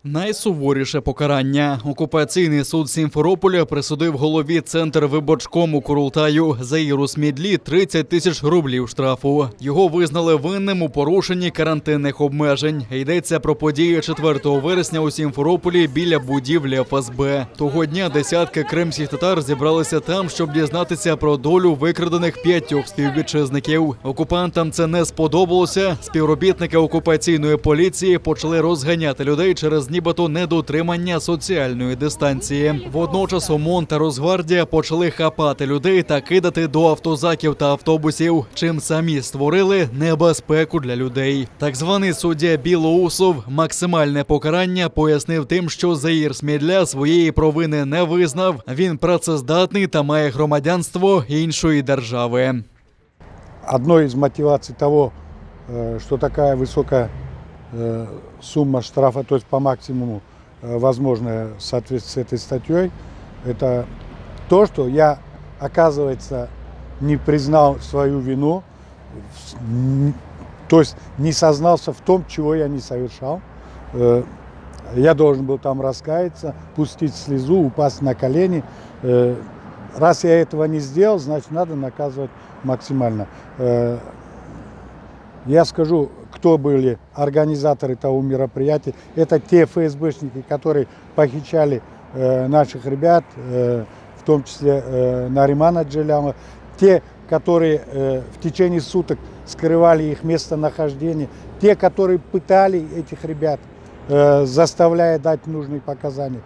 Найсуворіше покарання. Окупаційний суд Сімферополя присудив голові Центрвиборчкому Курултаю Заїру Смідлі 30 тисяч рублів штрафу. Його визнали винним у порушенні карантинних обмежень. Йдеться про події 4 вересня у Сімферополі біля будівлі ФСБ. Того дня десятки кримських татар зібралися там, щоб дізнатися про долю викрадених 5 співвітчизників. Окупантам це не сподобалося. Співробітники окупаційної поліції почали розганяти людей через нібито недотримання соціальної дистанції. Водночас ОМОН та Росгвардія почали хапати людей та кидати до автозаків та автобусів, чим самі створили небезпеку для людей. Так званий суддя Білоусов максимальне покарання пояснив тим, що Заїр Смідля своєї провини не визнав. Він працездатний та має громадянство іншої держави. Одной из мотиваций того, что такая высокая сумма штрафа, то есть по максимуму возможная в соответствии с этой статьей, это то, что я, оказывается, не признал свою вину, то есть не сознался в том, чего я не совершал. Я должен был там раскаяться, пустить слезу, упасть на колени. Раз я этого не сделал, значит, надо наказывать максимально. Я скажу, кто были организаторы того мероприятия. Это те ФСБшники, которые похищали наших ребят, в том числе Наримана Джиляма. Те, которые в течение суток скрывали их местонахождение. Те, которые пытали этих ребят, заставляя дать нужные показания.